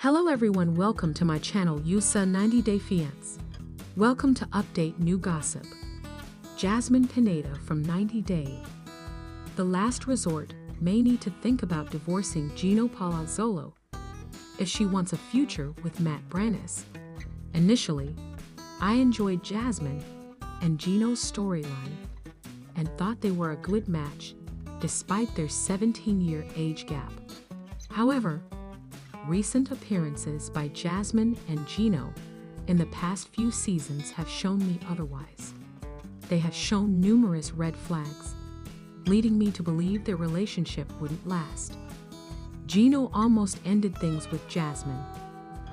Hello everyone, welcome to my channel USA 90 Day Fiance. Welcome to update new gossip. Jasmine Pineda from 90 Day. The last resort may need to think about divorcing Gino Palazzolo if she wants a future with Branis. Initially, I enjoyed Jasmine and Gino's storyline and thought they were a good match despite their 17-year age gap. However, recent appearances by Jasmine and Gino in the past few seasons have shown me otherwise. They have shown numerous red flags, leading me to believe their relationship wouldn't last. Gino almost ended things with Jasmine,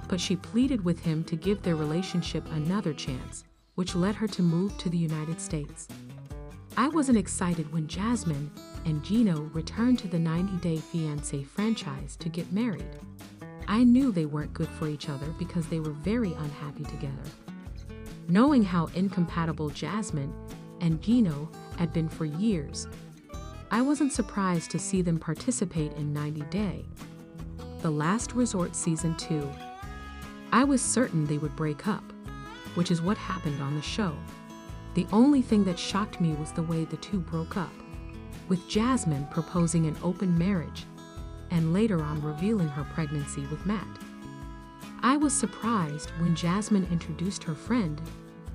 but she pleaded with him to give their relationship another chance, which led her to move to the United States. I wasn't excited when Jasmine and Gino returned to the 90 Day Fiancé franchise to get married. I knew they weren't good for each other because they were very unhappy together. Knowing how incompatible Jasmine and Gino had been for years, I wasn't surprised to see them participate in 90 Day, The Last Resort Season 2. I was certain they would break up, which is what happened on the show. The only thing that shocked me was the way the two broke up, with Jasmine proposing an open marriage and later on revealing her pregnancy with Matt. I was surprised when Jasmine introduced her friend,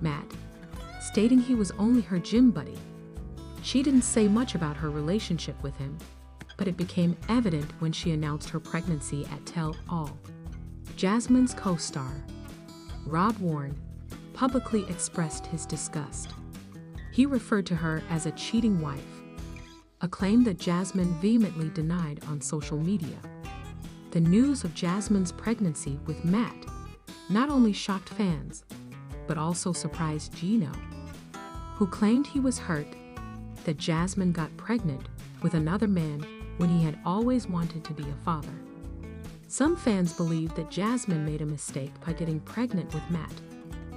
Matt, stating he was only her gym buddy. She didn't say much about her relationship with him, but it became evident when she announced her pregnancy at Tell All. Jasmine's co-star, Rob Warren, publicly expressed his disgust. He referred to her as a cheating wife, a claim that Jasmine vehemently denied on social media. The news of Jasmine's pregnancy with Matt not only shocked fans, but also surprised Gino, who claimed he was hurt that Jasmine got pregnant with another man when he had always wanted to be a father. Some fans believe that Jasmine made a mistake by getting pregnant with Matt,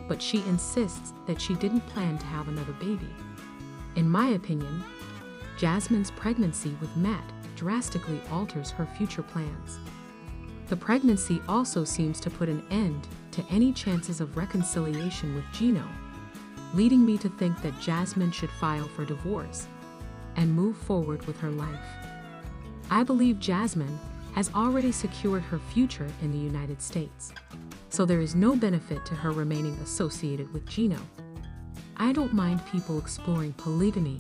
but she insists that she didn't plan to have another baby. In my opinion, Jasmine's pregnancy with Matt drastically alters her future plans. The pregnancy also seems to put an end to any chances of reconciliation with Gino, leading me to think that Jasmine should file for divorce and move forward with her life. I believe Jasmine has already secured her future in the United States, so there is no benefit to her remaining associated with Gino. I don't mind people exploring polygamy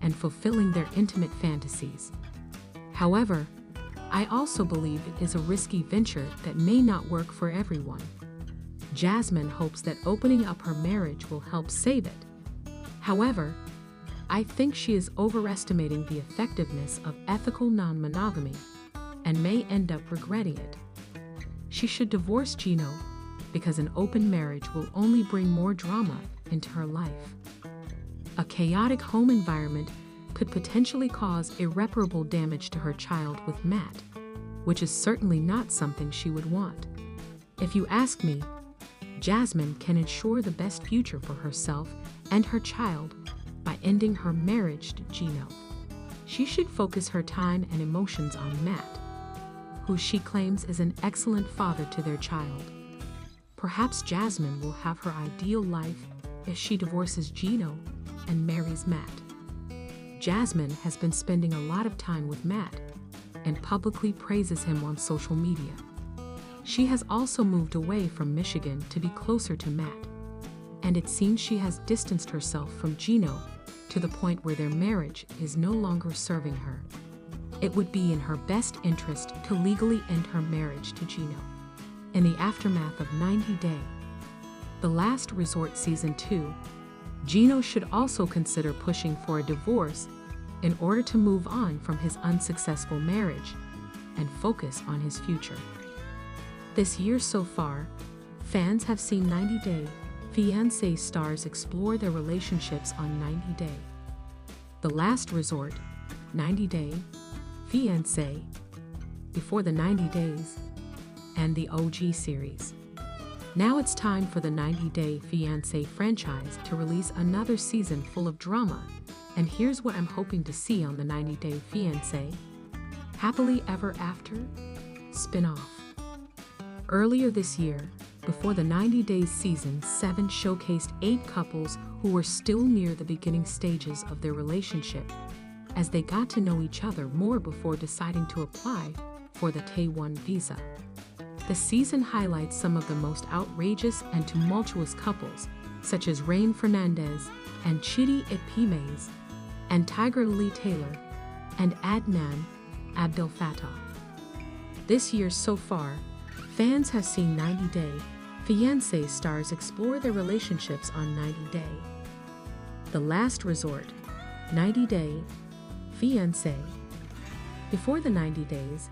and fulfilling their intimate fantasies. However, I also believe it is a risky venture that may not work for everyone. Jasmine hopes that opening up her marriage will help save it. However, I think she is overestimating the effectiveness of ethical non-monogamy and may end up regretting it. She should divorce Gino because an open marriage will only bring more drama into her life. A chaotic home environment could potentially cause irreparable damage to her child with Matt, which is certainly not something she would want. If you ask me, Jasmine can ensure the best future for herself and her child by ending her marriage to Gino. She should focus her time and emotions on Matt, who she claims is an excellent father to their child. Perhaps Jasmine will have her ideal life if she divorces Gino and marries Matt. Jasmine has been spending a lot of time with Matt and publicly praises him on social media. She has also moved away from Michigan to be closer to Matt, and it seems she has distanced herself from Gino to the point where their marriage is no longer serving her. It would be in her best interest to legally end her marriage to Gino. In the aftermath of 90 Day, The Last Resort Season 2, Gino should also consider pushing for a divorce in order to move on from his unsuccessful marriage and focus on his future. This year so far, fans have seen 90 Day Fiancé stars explore their relationships on 90 Day, The Last Resort, 90 Day Fiancé, Before the 90 Days, and the OG series. Now it's time for the 90 Day Fiancé franchise to release another season full of drama, and here's what I'm hoping to see on the 90 Day Fiancé: Happily Ever After spin-off. Earlier this year, before the 90 Days Season 7 showcased 8 couples who were still near the beginning stages of their relationship, as they got to know each other more before deciding to apply for the Tay-1 visa. The season highlights some of the most outrageous and tumultuous couples, such as Rain Fernandez and Chidi Epimes, and Tiger Lily Taylor and Adnan Abdel Fattah. This year so far, fans have seen 90 Day Fiancé stars explore their relationships on 90 Day. The Last Resort, 90 Day Fiancé. Before the 90 Days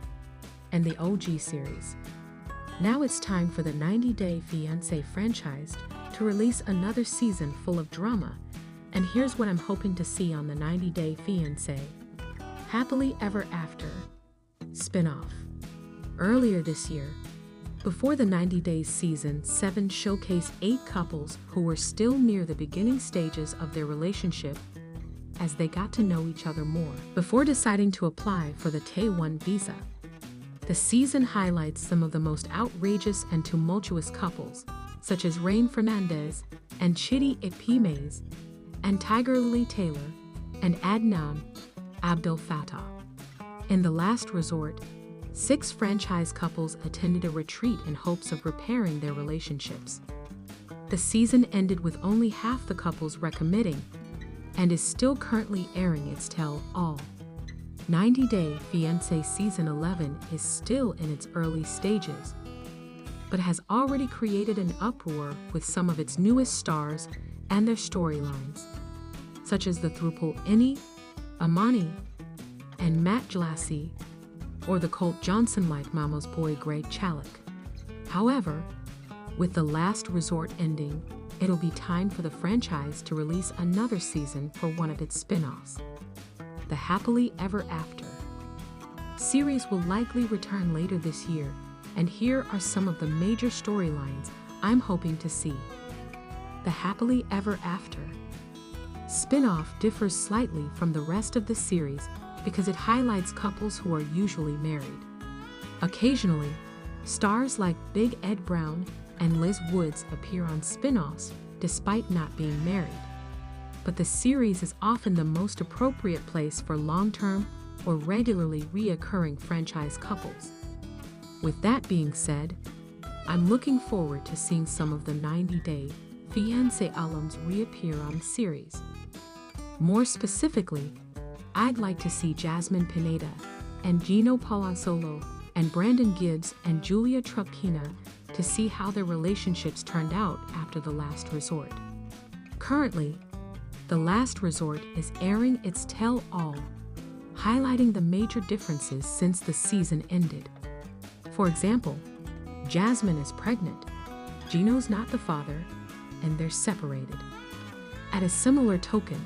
and the OG series, now it's time for the 90 Day Fiancé franchise to release another season full of drama, and here's what I'm hoping to see on the 90 Day Fiancé: Happily Ever After spin-off. Earlier this year, before the 90 Days Season 7 showcased 8 couples who were still near the beginning stages of their relationship as they got to know each other more before deciding to apply for the Tay-1 visa. The season highlights some of the most outrageous and tumultuous couples, such as Rain Fernandez and Chidi Epimes, and Tiger Lily Taylor and Adnan Abdel Fattah. In The Last Resort, 6 franchise couples attended a retreat in hopes of repairing their relationships. The season ended with only half the couples recommitting, and is still currently airing its tell-all. 90 Day Fiancé Season 11 is still in its early stages, but has already created an uproar with some of its newest stars and their storylines, such as the throuple Inni, Amani, and Matt Jalassi, or the Colt Johnson-like Mama's boy Greg Chalik. However, with The Last Resort ending, it'll be time for the franchise to release another season for one of its spin-offs. The Happily Ever After series will likely return later this year, and here are some of the major storylines I'm hoping to see. The Happily Ever After spin-off differs slightly from the rest of the series because it highlights couples who are usually married. Occasionally, stars like Big Ed Brown and Liz Woods appear on spin-offs despite not being married. But the series is often the most appropriate place for long-term or regularly reoccurring franchise couples. With that being said, I'm looking forward to seeing some of the 90 Day Fiancé alums reappear on the series. More specifically, I'd like to see Jasmine Pineda and Gino Palazzolo and Brandon Gibbs and Julia Truckina to see how their relationships turned out after The Last Resort. Currently, The Last Resort is airing its tell-all, highlighting the major differences since the season ended. For example, Jasmine is pregnant, Gino's not the father, and they're separated. At a similar token,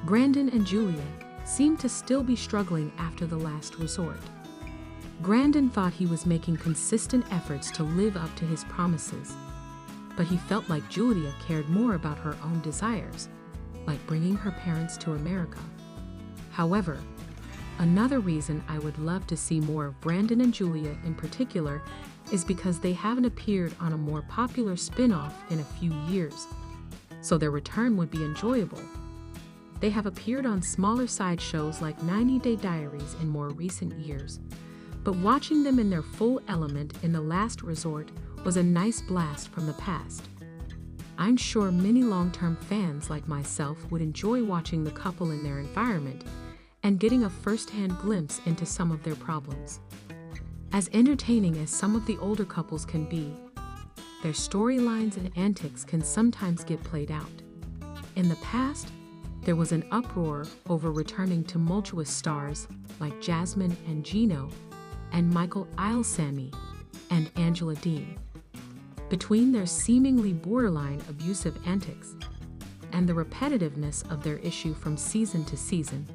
Brandon and Julia seem to still be struggling after The Last Resort. Brandon thought he was making consistent efforts to live up to his promises, but he felt like Julia cared more about her own desires, like bringing her parents to America. However, another reason I would love to see more of Brandon and Julia in particular is because they haven't appeared on a more popular spin-off in a few years, so their return would be enjoyable. They have appeared on smaller side shows like 90 Day Diaries in more recent years, but watching them in their full element in The Last Resort was a nice blast from the past. I'm sure many long-term fans like myself would enjoy watching the couple in their environment and getting a first-hand glimpse into some of their problems. As entertaining as some of the older couples can be, their storylines and antics can sometimes get played out. In the past, there was an uproar over returning tumultuous stars like Jasmine and Gino and Michael Ilesamy and Angela Dean. Between their seemingly borderline abusive antics and the repetitiveness of their issue from season to season,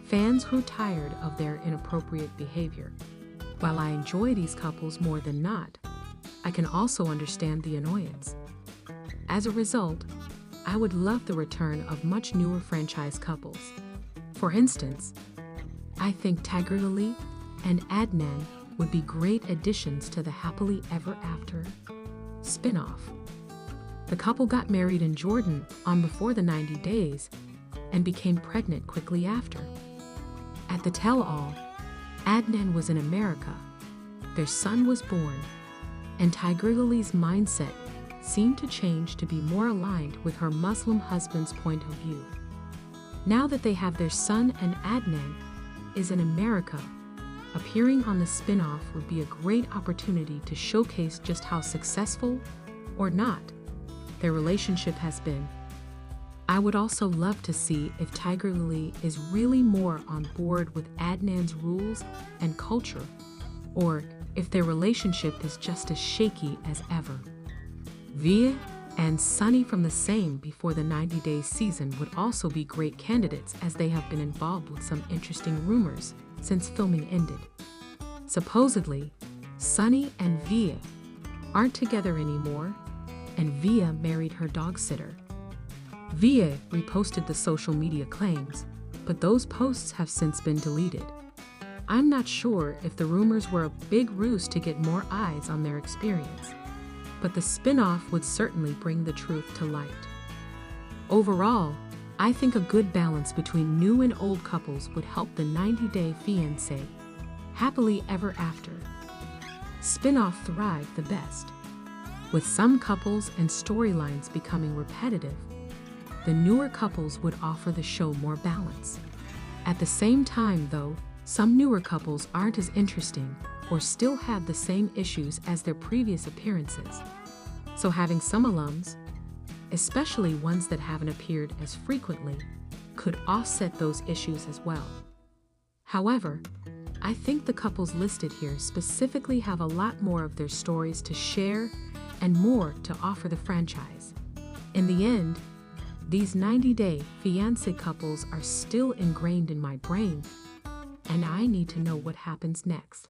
fans grew tired of their inappropriate behavior. While I enjoy these couples more than not, I can also understand the annoyance. As a result, I would love the return of much newer franchise couples. For instance, I think Tiger Lily and Adnan would be great additions to the Happily Ever After spin-off. The couple got married in Jordan on before the 90 days and became pregnant quickly after. At the tell-all, Adnan was in America, their son was born, and Tigri's mindset seemed to change to be more aligned with her Muslim husband's point of view. Now that they have their son and Adnan is in America, appearing on the spin-off would be a great opportunity to showcase just how successful, or not, their relationship has been. I would also love to see if Tigri is really more on board with Adnan's rules and culture, or if their relationship is just as shaky as ever. Via and Sunny from the same before the 90-day season would also be great candidates, as they have been involved with some interesting rumors since filming ended. Supposedly, Sunny and Via aren't together anymore, and Via married her dog sitter. Via reposted the social media claims, but those posts have since been deleted. I'm not sure if the rumors were a big ruse to get more eyes on their experience, but the spin-off would certainly bring the truth to light. Overall, I think a good balance between new and old couples would help the 90-day Fiancé, Happily Ever After spin-off thrive the best. With some couples and storylines becoming repetitive, the newer couples would offer the show more balance. At the same time, though, some newer couples aren't as interesting or still have the same issues as their previous appearances. So having some alums, especially ones that haven't appeared as frequently, could offset those issues as well. However, I think the couples listed here specifically have a lot more of their stories to share and more to offer the franchise. In the end, these 90-day Fiancé couples are still ingrained in my brain, and I need to know what happens next.